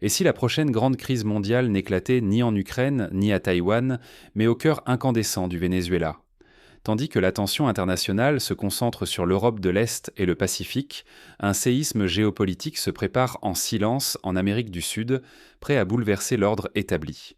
Et si la prochaine grande crise mondiale n'éclatait ni en Ukraine, ni à Taïwan, mais au cœur incandescent du Venezuela? Tandis que l'attention internationale se concentre sur l'Europe de l'Est et le Pacifique, un séisme géopolitique se prépare en silence en Amérique du Sud, prêt à bouleverser l'ordre établi.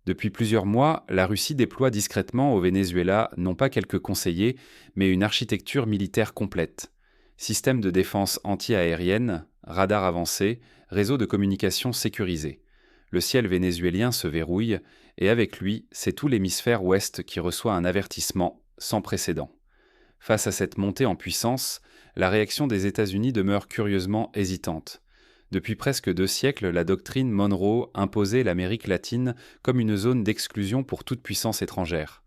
Depuis plusieurs mois, la Russie déploie discrètement au Venezuela non pas quelques conseillers, mais une architecture militaire complète. Système de défense anti-aérienne, radars avancés, réseau de communication sécurisé. Le ciel vénézuélien se verrouille, et avec lui, c'est tout l'hémisphère ouest qui reçoit un avertissement sans précédent. Face à cette montée en puissance, la réaction des États-Unis demeure curieusement hésitante. Depuis presque 2 siècles, la doctrine Monroe imposait l'Amérique latine comme une zone d'exclusion pour toute puissance étrangère.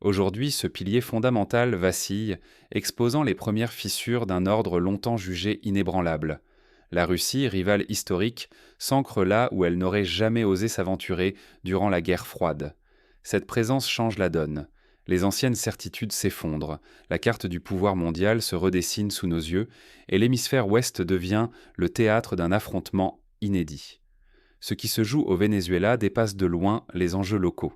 Aujourd'hui, ce pilier fondamental vacille, exposant les premières fissures d'un ordre longtemps jugé inébranlable. La Russie, rivale historique, s'ancre là où elle n'aurait jamais osé s'aventurer durant la guerre froide. Cette présence change la donne. Les anciennes certitudes s'effondrent, la carte du pouvoir mondial se redessine sous nos yeux, et l'hémisphère ouest devient le théâtre d'un affrontement inédit. Ce qui se joue au Venezuela dépasse de loin les enjeux locaux.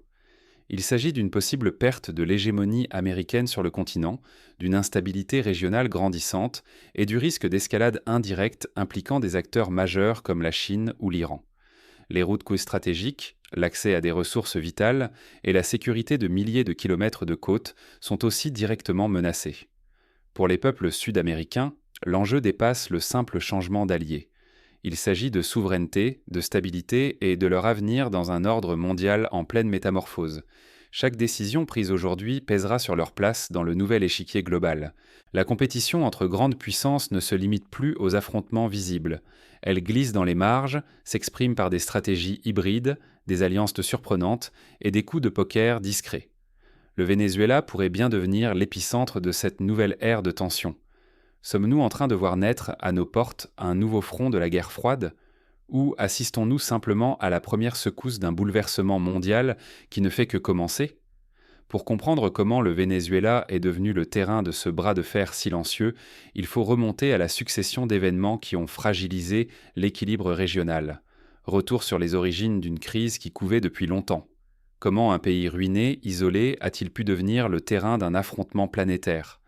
Il s'agit d'une possible perte de l'hégémonie américaine sur le continent, d'une instabilité régionale grandissante et du risque d'escalade indirecte impliquant des acteurs majeurs comme la Chine ou l'Iran. Les routes stratégiques, l'accès à des ressources vitales et la sécurité de milliers de kilomètres de côtes sont aussi directement menacés. Pour les peuples sud-américains, l'enjeu dépasse le simple changement d'alliés. Il s'agit de souveraineté, de stabilité et de leur avenir dans un ordre mondial en pleine métamorphose. Chaque décision prise aujourd'hui pèsera sur leur place dans le nouvel échiquier global. La compétition entre grandes puissances ne se limite plus aux affrontements visibles. Elle glisse dans les marges, s'exprime par des stratégies hybrides, des alliances surprenantes et des coups de poker discrets. Le Venezuela pourrait bien devenir l'épicentre de cette nouvelle ère de tension. Sommes-nous en train de voir naître à nos portes un nouveau front de la guerre froide? Ou assistons-nous simplement à la première secousse d'un bouleversement mondial qui ne fait que commencer? Pour comprendre comment le Venezuela est devenu le terrain de ce bras de fer silencieux, il faut remonter à la succession d'événements qui ont fragilisé l'équilibre régional. Retour sur les origines d'une crise qui couvait depuis longtemps. Comment un pays ruiné, isolé, a-t-il pu devenir le terrain d'un affrontement planétaire?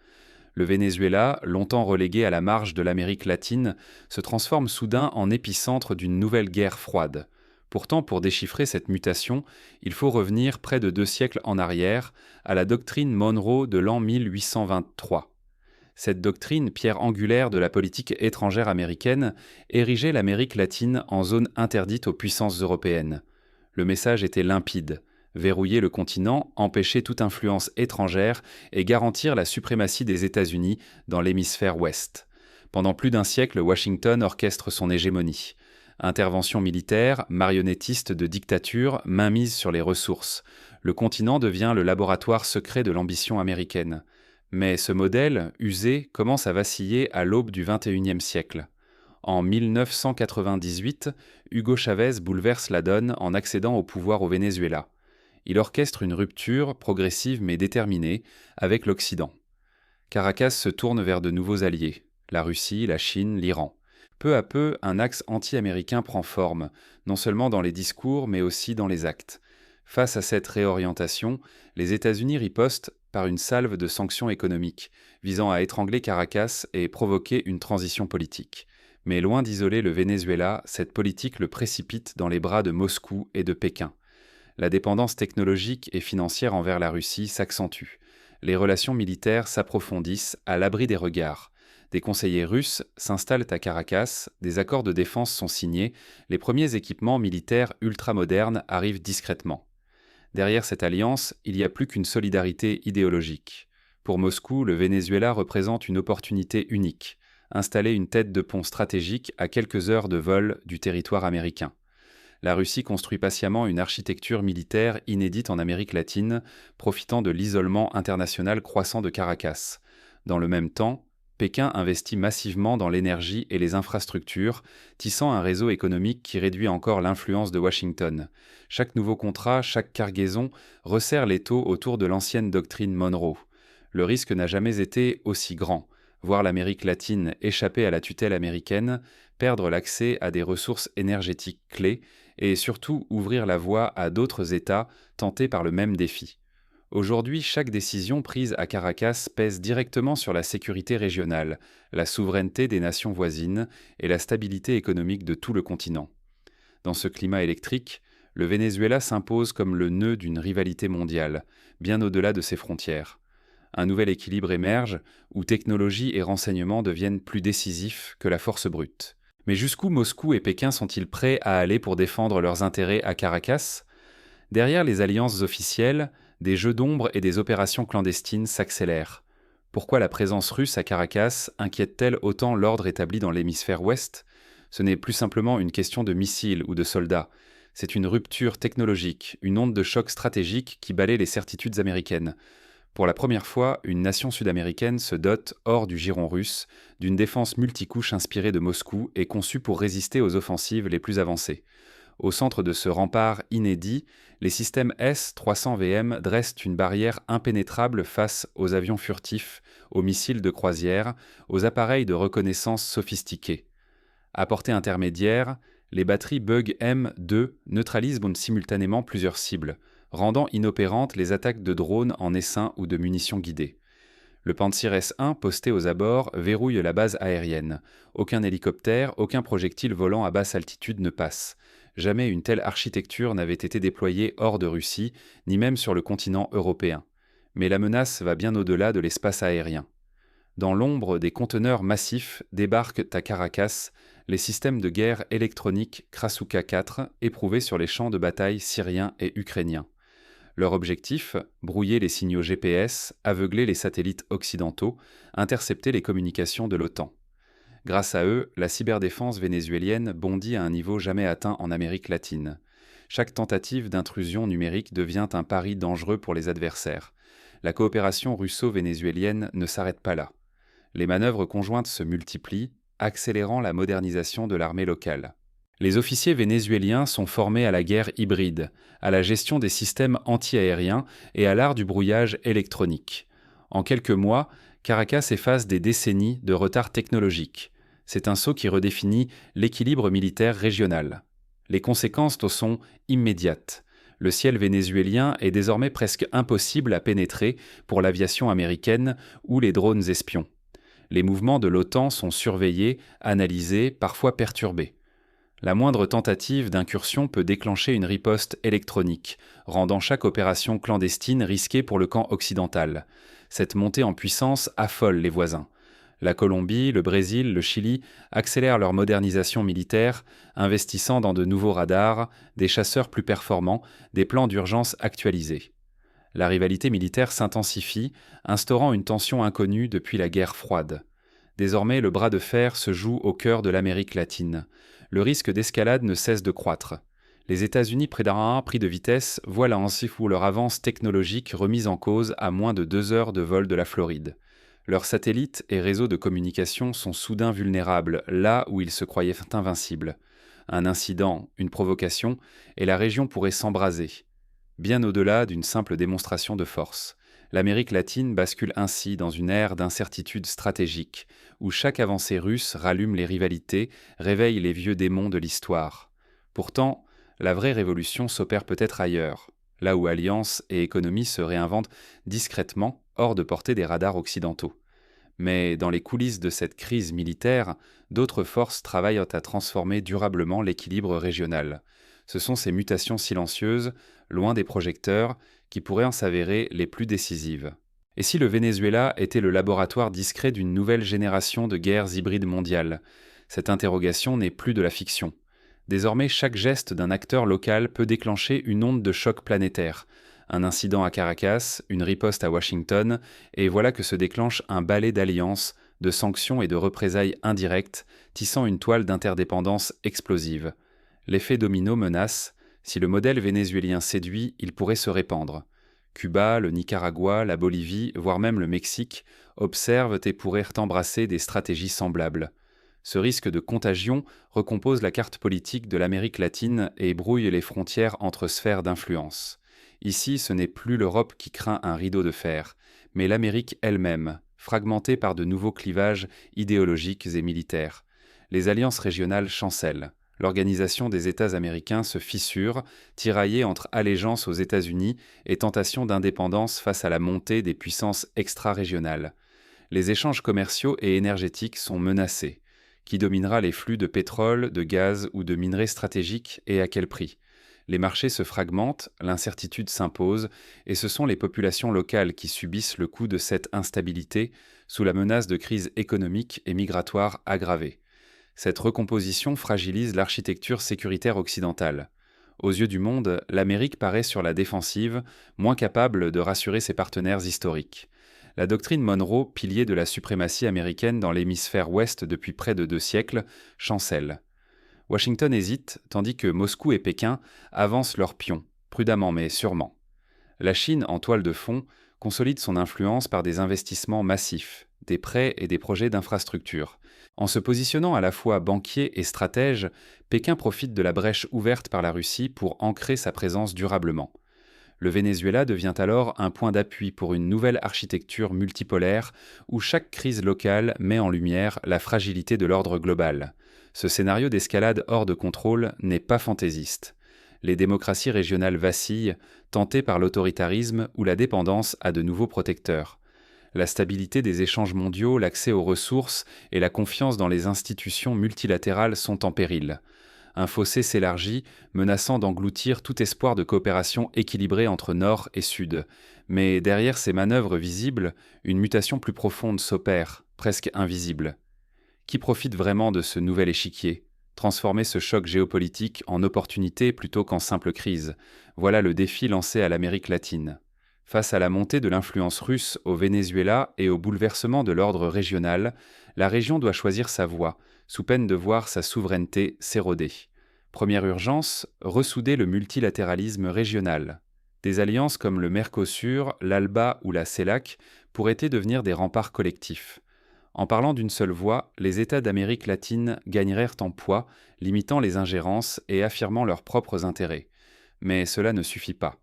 Le Venezuela, longtemps relégué à la marge de l'Amérique latine, se transforme soudain en épicentre d'une nouvelle guerre froide. Pourtant, pour déchiffrer cette mutation, il faut revenir près de 2 siècles en arrière, à la doctrine Monroe de l'an 1823. Cette doctrine, pierre angulaire de la politique étrangère américaine, érigeait l'Amérique latine en zone interdite aux puissances européennes. Le message était limpide. Verrouiller le continent, empêcher toute influence étrangère et garantir la suprématie des États-Unis dans l'hémisphère ouest. Pendant plus d'un siècle, Washington orchestre son hégémonie. Intervention militaire, marionnettiste de dictature, mainmise sur les ressources. Le continent devient le laboratoire secret de l'ambition américaine. Mais ce modèle, usé, commence à vaciller à l'aube du XXIe siècle. En 1998, Hugo Chavez bouleverse la donne en accédant au pouvoir au Venezuela. Il orchestre une rupture, progressive mais déterminée, avec l'Occident. Caracas se tourne vers de nouveaux alliés, la Russie, la Chine, l'Iran. Peu à peu, un axe anti-américain prend forme, non seulement dans les discours, mais aussi dans les actes. Face à cette réorientation, les États-Unis ripostent par une salve de sanctions économiques, visant à étrangler Caracas et provoquer une transition politique. Mais loin d'isoler le Venezuela, cette politique le précipite dans les bras de Moscou et de Pékin. La dépendance technologique et financière envers la Russie s'accentue. Les relations militaires s'approfondissent à l'abri des regards. Des conseillers russes s'installent à Caracas, des accords de défense sont signés, les premiers équipements militaires ultramodernes arrivent discrètement. Derrière cette alliance, il n'y a plus qu'une solidarité idéologique. Pour Moscou, le Venezuela représente une opportunité unique, installer une tête de pont stratégique à quelques heures de vol du territoire américain. La Russie construit patiemment une architecture militaire inédite en Amérique latine, profitant de l'isolement international croissant de Caracas. Dans le même temps, Pékin investit massivement dans l'énergie et les infrastructures, tissant un réseau économique qui réduit encore l'influence de Washington. Chaque nouveau contrat, chaque cargaison resserre l'étau autour de l'ancienne doctrine Monroe. Le risque n'a jamais été aussi grand. Voir l'Amérique latine échapper à la tutelle américaine, perdre l'accès à des ressources énergétiques clés et surtout ouvrir la voie à d'autres États tentés par le même défi. Aujourd'hui, chaque décision prise à Caracas pèse directement sur la sécurité régionale, la souveraineté des nations voisines et la stabilité économique de tout le continent. Dans ce climat électrique, le Venezuela s'impose comme le nœud d'une rivalité mondiale, bien au-delà de ses frontières. Un nouvel équilibre émerge, où technologie et renseignement deviennent plus décisifs que la force brute. Mais jusqu'où Moscou et Pékin sont-ils prêts à aller pour défendre leurs intérêts à Caracas? Derrière les alliances officielles, des jeux d'ombre et des opérations clandestines s'accélèrent. Pourquoi la présence russe à Caracas inquiète-t-elle autant l'ordre établi dans l'hémisphère ouest? Ce n'est plus simplement une question de missiles ou de soldats. C'est une rupture technologique, une onde de choc stratégique qui balaie les certitudes américaines. Pour la première fois, une nation sud-américaine se dote, hors du giron russe, d'une défense multicouche inspirée de Moscou et conçue pour résister aux offensives les plus avancées. Au centre de ce rempart inédit, les systèmes S-300VM dressent une barrière impénétrable face aux avions furtifs, aux missiles de croisière, aux appareils de reconnaissance sophistiqués. À portée intermédiaire, les batteries Bug M2 neutralisent simultanément plusieurs cibles, rendant inopérantes les attaques de drones en essaim ou de munitions guidées. Le Pantsir S-1 posté aux abords verrouille la base aérienne. Aucun hélicoptère, aucun projectile volant à basse altitude ne passe. Jamais une telle architecture n'avait été déployée hors de Russie, ni même sur le continent européen. Mais la menace va bien au-delà de l'espace aérien. Dans l'ombre, des conteneurs massifs débarquent à Caracas les systèmes de guerre électroniques Krasuka 4 éprouvés sur les champs de bataille syriens et ukrainiens. Leur objectif, brouiller les signaux GPS, aveugler les satellites occidentaux, intercepter les communications de l'OTAN. Grâce à eux, la cyberdéfense vénézuélienne bondit à un niveau jamais atteint en Amérique latine. Chaque tentative d'intrusion numérique devient un pari dangereux pour les adversaires. La coopération russo-vénézuélienne ne s'arrête pas là. Les manœuvres conjointes se multiplient, accélérant la modernisation de l'armée locale. Les officiers vénézuéliens sont formés à la guerre hybride, à la gestion des systèmes anti-aériens et à l'art du brouillage électronique. En quelques mois, Caracas efface des décennies de retard technologique. C'est un saut qui redéfinit l'équilibre militaire régional. Les conséquences en sont immédiates. Le ciel vénézuélien est désormais presque impossible à pénétrer pour l'aviation américaine ou les drones espions. Les mouvements de l'OTAN sont surveillés, analysés, parfois perturbés. La moindre tentative d'incursion peut déclencher une riposte électronique, rendant chaque opération clandestine risquée pour le camp occidental. Cette montée en puissance affole les voisins. La Colombie, le Brésil, le Chili accélèrent leur modernisation militaire, investissant dans de nouveaux radars, des chasseurs plus performants, des plans d'urgence actualisés. La rivalité militaire s'intensifie, instaurant une tension inconnue depuis la guerre froide. Désormais, le bras de fer se joue au cœur de l'Amérique latine. Le risque d'escalade ne cesse de croître. Les États-Unis, pris de vitesse, voient ainsi leur avance technologique remise en cause à moins de 2 heures de vol de la Floride. Leurs satellites et réseaux de communication sont soudain vulnérables, là où ils se croyaient invincibles. Un incident, une provocation, et la région pourrait s'embraser. Bien au-delà d'une simple démonstration de force. L'Amérique latine bascule ainsi dans une ère d'incertitude stratégique, où chaque avancée russe rallume les rivalités, réveille les vieux démons de l'histoire. Pourtant, la vraie révolution s'opère peut-être ailleurs, là où alliances et économies se réinventent discrètement, hors de portée des radars occidentaux. Mais dans les coulisses de cette crise militaire, d'autres forces travaillent à transformer durablement l'équilibre régional. Ce sont ces mutations silencieuses, loin des projecteurs, qui pourraient en s'avérer les plus décisives. Et si le Venezuela était le laboratoire discret d'une nouvelle génération de guerres hybrides mondiales? Cette interrogation n'est plus de la fiction. Désormais, chaque geste d'un acteur local peut déclencher une onde de choc planétaire. Un incident à Caracas, une riposte à Washington, et voilà que se déclenche un balai d'alliances, de sanctions et de représailles indirectes, tissant une toile d'interdépendance explosive. L'effet domino menace. Si le modèle vénézuélien séduit, il pourrait se répandre. Cuba, le Nicaragua, la Bolivie, voire même le Mexique, observent et pourraient embrasser des stratégies semblables. Ce risque de contagion recompose la carte politique de l'Amérique latine et brouille les frontières entre sphères d'influence. Ici, ce n'est plus l'Europe qui craint un rideau de fer, mais l'Amérique elle-même, fragmentée par de nouveaux clivages idéologiques et militaires. Les alliances régionales chancellent. L'organisation des États américains se fissure, tiraillée entre allégeance aux États-Unis et tentation d'indépendance face à la montée des puissances extra-régionales. Les échanges commerciaux et énergétiques sont menacés. Qui dominera les flux de pétrole, de gaz ou de minerais stratégiques et à quel prix? Les marchés se fragmentent, l'incertitude s'impose, et ce sont les populations locales qui subissent le coût de cette instabilité sous la menace de crises économiques et migratoires aggravées. Cette recomposition fragilise l'architecture sécuritaire occidentale. Aux yeux du monde, l'Amérique paraît sur la défensive, moins capable de rassurer ses partenaires historiques. La doctrine Monroe, pilier de la suprématie américaine dans l'hémisphère ouest depuis près de 2 siècles, chancelle. Washington hésite, tandis que Moscou et Pékin avancent leurs pions, prudemment mais sûrement. La Chine, en toile de fond, consolide son influence par des investissements massifs, des prêts et des projets d'infrastructure. En se positionnant à la fois banquier et stratège, Pékin profite de la brèche ouverte par la Russie pour ancrer sa présence durablement. Le Venezuela devient alors un point d'appui pour une nouvelle architecture multipolaire où chaque crise locale met en lumière la fragilité de l'ordre global. Ce scénario d'escalade hors de contrôle n'est pas fantaisiste. Les démocraties régionales vacillent, tentées par l'autoritarisme ou la dépendance à de nouveaux protecteurs. La stabilité des échanges mondiaux, l'accès aux ressources et la confiance dans les institutions multilatérales sont en péril. Un fossé s'élargit, menaçant d'engloutir tout espoir de coopération équilibrée entre Nord et Sud. Mais derrière ces manœuvres visibles, une mutation plus profonde s'opère, presque invisible. Qui profite vraiment de ce nouvel échiquier? Transformer ce choc géopolitique en opportunité plutôt qu'en simple crise. Voilà le défi lancé à l'Amérique latine. Face à la montée de l'influence russe au Venezuela et au bouleversement de l'ordre régional, la région doit choisir sa voie, sous peine de voir sa souveraineté s'éroder. Première urgence, ressouder le multilatéralisme régional. Des alliances comme le Mercosur, l'ALBA ou la CELAC pourraient devenir des remparts collectifs. En parlant d'une seule voix, les États d'Amérique latine gagneraient en poids, limitant les ingérences et affirmant leurs propres intérêts. Mais cela ne suffit pas.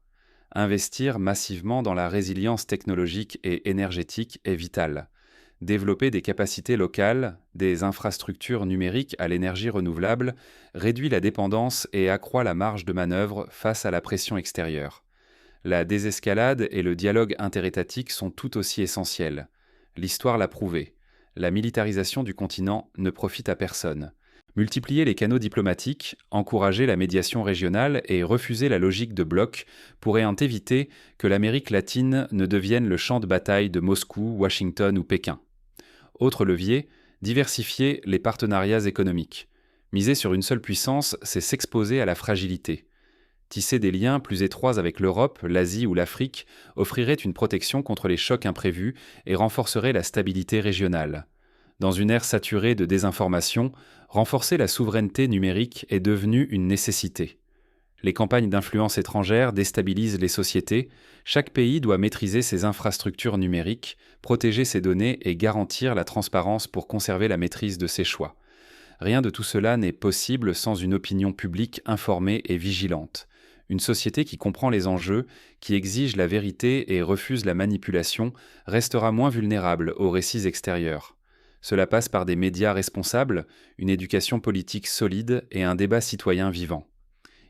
Investir massivement dans la résilience technologique et énergétique est vital. Développer des capacités locales, des infrastructures numériques à l'énergie renouvelable, réduit la dépendance et accroît la marge de manœuvre face à la pression extérieure. La désescalade et le dialogue interétatique sont tout aussi essentiels. L'histoire l'a prouvé. La militarisation du continent ne profite à personne. Multiplier les canaux diplomatiques, encourager la médiation régionale et refuser la logique de bloc pourraient en éviter que l'Amérique latine ne devienne le champ de bataille de Moscou, Washington ou Pékin. Autre levier, diversifier les partenariats économiques. Miser sur une seule puissance, c'est s'exposer à la fragilité. Tisser des liens plus étroits avec l'Europe, l'Asie ou l'Afrique offrirait une protection contre les chocs imprévus et renforcerait la stabilité régionale. Dans une ère saturée de désinformation, renforcer la souveraineté numérique est devenu une nécessité. Les campagnes d'influence étrangère déstabilisent les sociétés. Chaque pays doit maîtriser ses infrastructures numériques, protéger ses données et garantir la transparence pour conserver la maîtrise de ses choix. Rien de tout cela n'est possible sans une opinion publique informée et vigilante. Une société qui comprend les enjeux, qui exige la vérité et refuse la manipulation, restera moins vulnérable aux récits extérieurs. Cela passe par des médias responsables, une éducation politique solide et un débat citoyen vivant.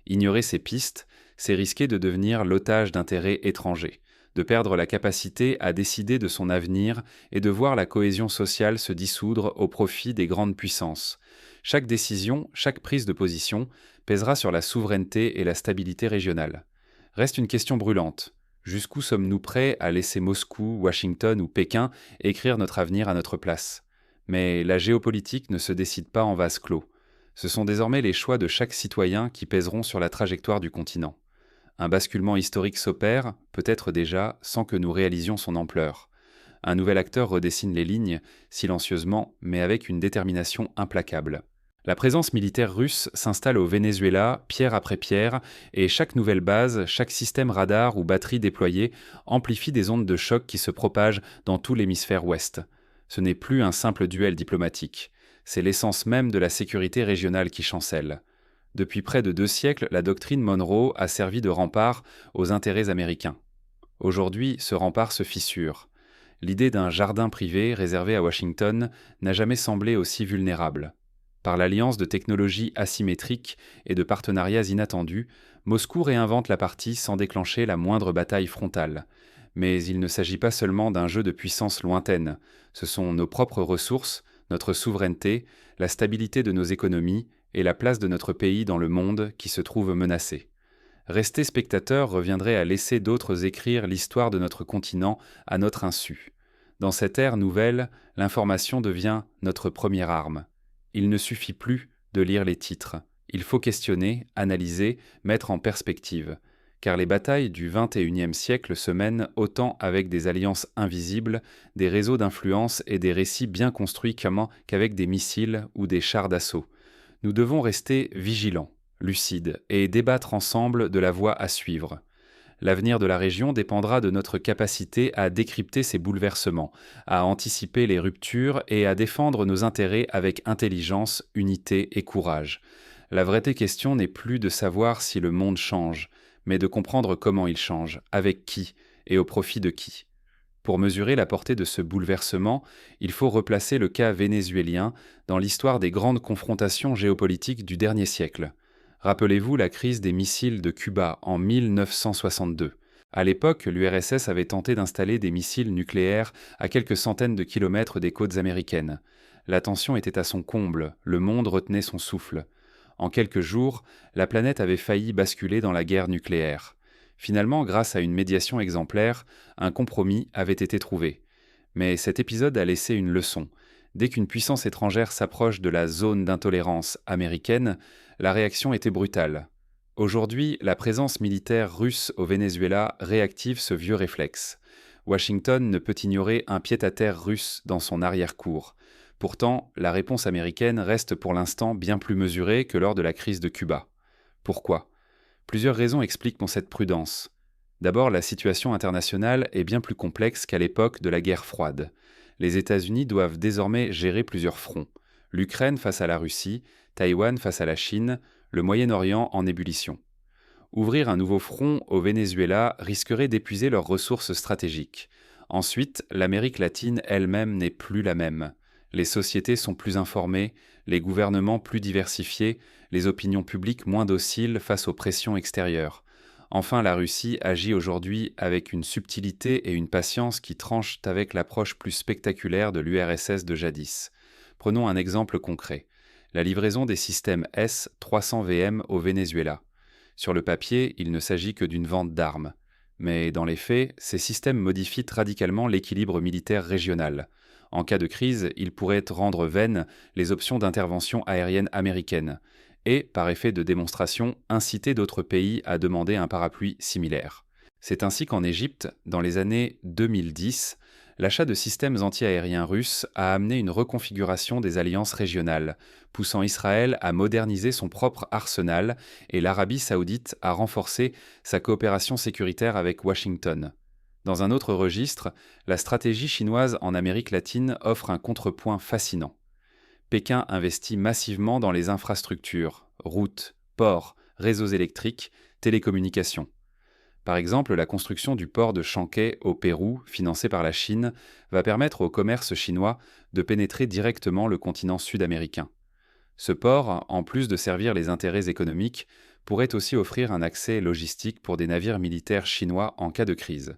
Ignorer ces pistes, c'est risquer de devenir l'otage d'intérêts étrangers, de perdre la capacité à décider de son avenir et de voir la cohésion sociale se dissoudre au profit des grandes puissances. Chaque décision, chaque prise de position pèsera sur la souveraineté et la stabilité régionale. Reste une question brûlante. Jusqu'où sommes-nous prêts à laisser Moscou, Washington ou Pékin écrire notre avenir à notre place? Mais la géopolitique ne se décide pas en vase clos. Ce sont désormais les choix de chaque citoyen qui pèseront sur la trajectoire du continent. Un basculement historique s'opère, peut-être déjà, sans que nous réalisions son ampleur. Un nouvel acteur redessine les lignes, silencieusement, mais avec une détermination implacable. La présence militaire russe s'installe au Venezuela, pierre après pierre, et chaque nouvelle base, chaque système radar ou batterie déployée amplifie des ondes de choc qui se propagent dans tout l'hémisphère ouest. Ce n'est plus un simple duel diplomatique. C'est l'essence même de la sécurité régionale qui chancelle. Depuis près de 2 siècles, la doctrine Monroe a servi de rempart aux intérêts américains. Aujourd'hui, ce rempart se fissure. L'idée d'un jardin privé réservé à Washington n'a jamais semblé aussi vulnérable. Par l'alliance de technologies asymétriques et de partenariats inattendus, Moscou réinvente la partie sans déclencher la moindre bataille frontale. Mais il ne s'agit pas seulement d'un jeu de puissance lointaine, ce sont nos propres ressources, notre souveraineté, la stabilité de nos économies et la place de notre pays dans le monde qui se trouvent menacés. Rester spectateur reviendrait à laisser d'autres écrire l'histoire de notre continent à notre insu. Dans cette ère nouvelle, l'information devient notre première arme. Il ne suffit plus de lire les titres. Il faut questionner, analyser, mettre en perspective. Car les batailles du XXIe siècle se mènent autant avec des alliances invisibles, des réseaux d'influence et des récits bien construits qu'avec des missiles ou des chars d'assaut. Nous devons rester vigilants, lucides et débattre ensemble de la voie à suivre. L'avenir de la région dépendra de notre capacité à décrypter ces bouleversements, à anticiper les ruptures et à défendre nos intérêts avec intelligence, unité et courage. La vraie question n'est plus de savoir si le monde change, mais de comprendre comment il change, avec qui et au profit de qui. Pour mesurer la portée de ce bouleversement, il faut replacer le cas vénézuélien dans l'histoire des grandes confrontations géopolitiques du dernier siècle. Rappelez-vous la crise des missiles de Cuba en 1962. À l'époque, l'URSS avait tenté d'installer des missiles nucléaires à quelques centaines de kilomètres des côtes américaines. La tension était à son comble, le monde retenait son souffle. En quelques jours, la planète avait failli basculer dans la guerre nucléaire. Finalement, grâce à une médiation exemplaire, un compromis avait été trouvé. Mais cet épisode a laissé une leçon. Dès qu'une puissance étrangère s'approche de la zone d'intolérance américaine, la réaction était brutale. Aujourd'hui, la présence militaire russe au Venezuela réactive ce vieux réflexe. Washington ne peut ignorer un pied-à-terre russe dans son arrière-cour. Pourtant, la réponse américaine reste pour l'instant bien plus mesurée que lors de la crise de Cuba. Pourquoi ? Plusieurs raisons expliquent cette prudence. D'abord, la situation internationale est bien plus complexe qu'à l'époque de la guerre froide. Les États-Unis doivent désormais gérer plusieurs fronts. L'Ukraine face à la Russie, Taïwan face à la Chine, le Moyen-Orient en ébullition. Ouvrir un nouveau front au Venezuela risquerait d'épuiser leurs ressources stratégiques. Ensuite, l'Amérique latine elle-même n'est plus la même. Les sociétés sont plus informées, les gouvernements plus diversifiés, les opinions publiques moins dociles face aux pressions extérieures. Enfin, la Russie agit aujourd'hui avec une subtilité et une patience qui tranchent avec l'approche plus spectaculaire de l'URSS de jadis. Prenons un exemple concret. La livraison des systèmes S-300VM au Venezuela. Sur le papier, il ne s'agit que d'une vente d'armes. Mais dans les faits, ces systèmes modifient radicalement l'équilibre militaire régional. En cas de crise, ils pourraient rendre vaines les options d'intervention aérienne américaines et, par effet de démonstration, inciter d'autres pays à demander un parapluie similaire. C'est ainsi qu'en Égypte, dans les années 2010, l'achat de systèmes anti-aériens russes a amené une reconfiguration des alliances régionales, poussant Israël à moderniser son propre arsenal et l'Arabie saoudite à renforcer sa coopération sécuritaire avec Washington. Dans un autre registre, la stratégie chinoise en Amérique latine offre un contrepoint fascinant. Pékin investit massivement dans les infrastructures, routes, ports, réseaux électriques, télécommunications. Par exemple, la construction du port de Chancay au Pérou, financé par la Chine, va permettre au commerce chinois de pénétrer directement le continent sud-américain. Ce port, en plus de servir les intérêts économiques, pourrait aussi offrir un accès logistique pour des navires militaires chinois en cas de crise.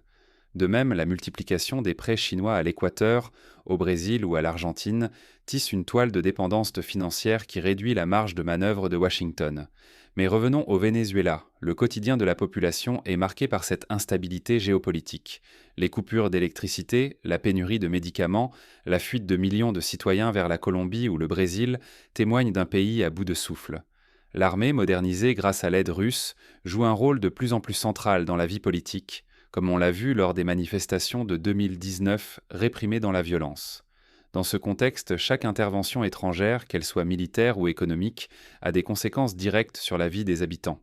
De même, la multiplication des prêts chinois à l'Équateur, au Brésil ou à l'Argentine tisse une toile de dépendance financière qui réduit la marge de manœuvre de Washington. Mais revenons au Venezuela. Le quotidien de la population est marqué par cette instabilité géopolitique. Les coupures d'électricité, la pénurie de médicaments, la fuite de millions de citoyens vers la Colombie ou le Brésil témoignent d'un pays à bout de souffle. L'armée, modernisée grâce à l'aide russe, joue un rôle de plus en plus central dans la vie politique, comme on l'a vu lors des manifestations de 2019 réprimées dans la violence. Dans ce contexte, chaque intervention étrangère, qu'elle soit militaire ou économique, a des conséquences directes sur la vie des habitants.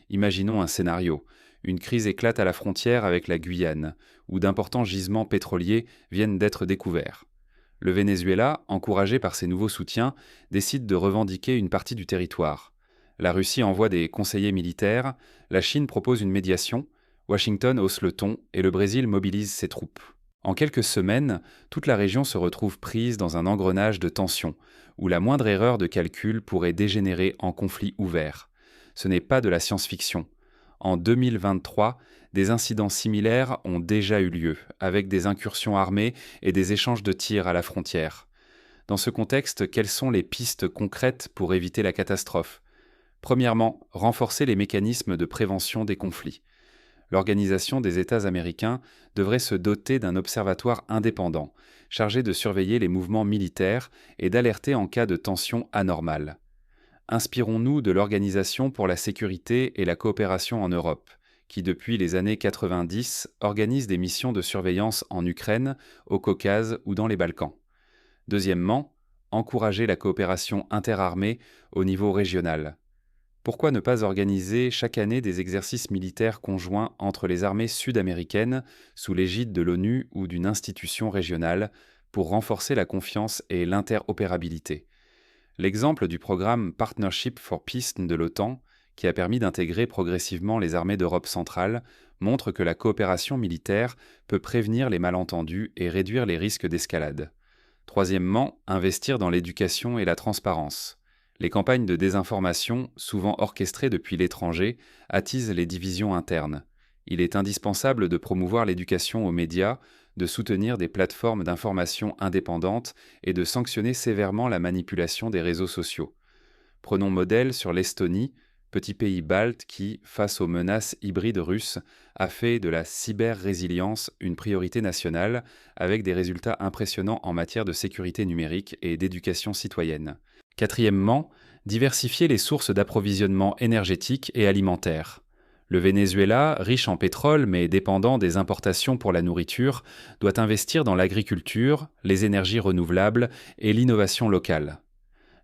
Imaginons un scénario. Une crise éclate à la frontière avec la Guyane, où d'importants gisements pétroliers viennent d'être découverts. Le Venezuela, encouragé par ses nouveaux soutiens, décide de revendiquer une partie du territoire. La Russie envoie des conseillers militaires, la Chine propose une médiation, Washington hausse le ton et le Brésil mobilise ses troupes. En quelques semaines, toute la région se retrouve prise dans un engrenage de tensions, où la moindre erreur de calcul pourrait dégénérer en conflit ouvert. Ce n'est pas de la science-fiction. En 2023, des incidents similaires ont déjà eu lieu, avec des incursions armées et des échanges de tirs à la frontière. Dans ce contexte, quelles sont les pistes concrètes pour éviter la catastrophe? Premièrement, renforcer les mécanismes de prévention des conflits. L'Organisation des États américains devrait se doter d'un observatoire indépendant, chargé de surveiller les mouvements militaires et d'alerter en cas de tensions anormales. Inspirons-nous de l'Organisation pour la sécurité et la coopération en Europe, qui depuis les années 90 organise des missions de surveillance en Ukraine, au Caucase ou dans les Balkans. Deuxièmement, encourager la coopération interarmée au niveau régional. Pourquoi ne pas organiser chaque année des exercices militaires conjoints entre les armées sud-américaines, sous l'égide de l'ONU ou d'une institution régionale, pour renforcer la confiance et l'interopérabilité? L'exemple du programme Partnership for Peace de l'OTAN, qui a permis d'intégrer progressivement les armées d'Europe centrale, montre que la coopération militaire peut prévenir les malentendus et réduire les risques d'escalade. Troisièmement, investir dans l'éducation et la transparence. Les campagnes de désinformation, souvent orchestrées depuis l'étranger, attisent les divisions internes. Il est indispensable de promouvoir l'éducation aux médias, de soutenir des plateformes d'information indépendantes et de sanctionner sévèrement la manipulation des réseaux sociaux. Prenons modèle sur l'Estonie, petit pays balte qui, face aux menaces hybrides russes, a fait de la cyber-résilience une priorité nationale, avec des résultats impressionnants en matière de sécurité numérique et d'éducation citoyenne. Quatrièmement, diversifier les sources d'approvisionnement énergétique et alimentaire. Le Venezuela, riche en pétrole mais dépendant des importations pour la nourriture, doit investir dans l'agriculture, les énergies renouvelables et l'innovation locale.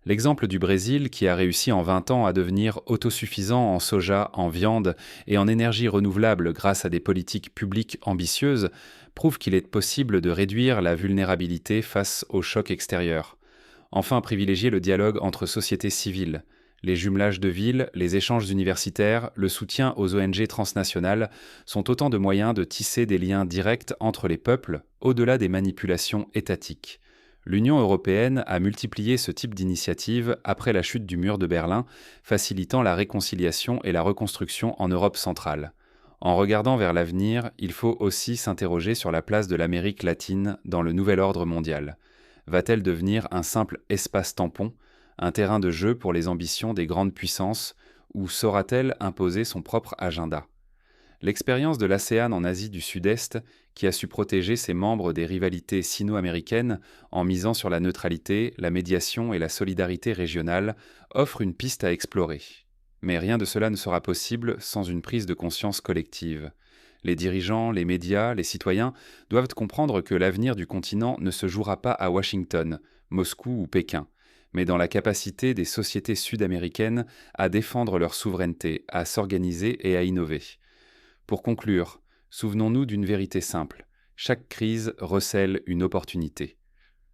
L'exemple du Brésil, qui a réussi en 20 ans à devenir autosuffisant en soja, en viande et en énergie renouvelable grâce à des politiques publiques ambitieuses, prouve qu'il est possible de réduire la vulnérabilité face aux chocs extérieurs. Enfin, privilégier le dialogue entre sociétés civiles. Les jumelages de villes, les échanges universitaires, le soutien aux ONG transnationales sont autant de moyens de tisser des liens directs entre les peuples, au-delà des manipulations étatiques. L'Union européenne a multiplié ce type d'initiative après la chute du mur de Berlin, facilitant la réconciliation et la reconstruction en Europe centrale. En regardant vers l'avenir, il faut aussi s'interroger sur la place de l'Amérique latine dans le nouvel ordre mondial. Va-t-elle devenir un simple espace tampon, un terrain de jeu pour les ambitions des grandes puissances, ou saura-t-elle imposer son propre agenda? L'expérience de l'ASEAN en Asie du Sud-Est, qui a su protéger ses membres des rivalités sino-américaines en misant sur la neutralité, la médiation et la solidarité régionale, offre une piste à explorer. Mais rien de cela ne sera possible sans une prise de conscience collective. Les dirigeants, les médias, les citoyens doivent comprendre que l'avenir du continent ne se jouera pas à Washington, Moscou ou Pékin, mais dans la capacité des sociétés sud-américaines à défendre leur souveraineté, à s'organiser et à innover. Pour conclure, souvenons-nous d'une vérité simple. Chaque crise recèle une opportunité.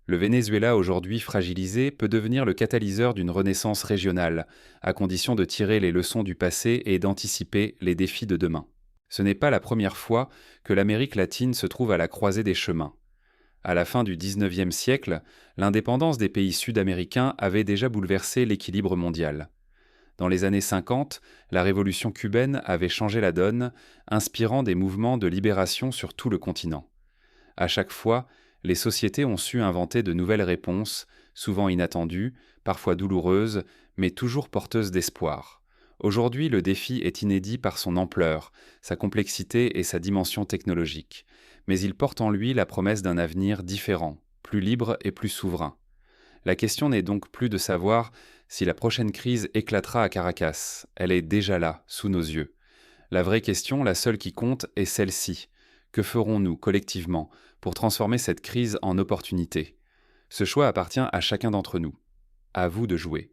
Le Venezuela, aujourd'hui fragilisé, peut devenir le catalyseur d'une renaissance régionale, à condition de tirer les leçons du passé et d'anticiper les défis de demain. Ce n'est pas la première fois que l'Amérique latine se trouve à la croisée des chemins. À la fin du XIXe siècle, l'indépendance des pays sud-américains avait déjà bouleversé l'équilibre mondial. Dans les années 50, la révolution cubaine avait changé la donne, inspirant des mouvements de libération sur tout le continent. À chaque fois, les sociétés ont su inventer de nouvelles réponses, souvent inattendues, parfois douloureuses, mais toujours porteuses d'espoir. Aujourd'hui, le défi est inédit par son ampleur, sa complexité et sa dimension technologique, mais il porte en lui la promesse d'un avenir différent, plus libre et plus souverain. La question n'est donc plus de savoir si la prochaine crise éclatera à Caracas, elle est déjà là, sous nos yeux. La vraie question, la seule qui compte, est celle-ci. Que ferons-nous, collectivement, pour transformer cette crise en opportunité? Ce choix appartient à chacun d'entre nous. À vous de jouer.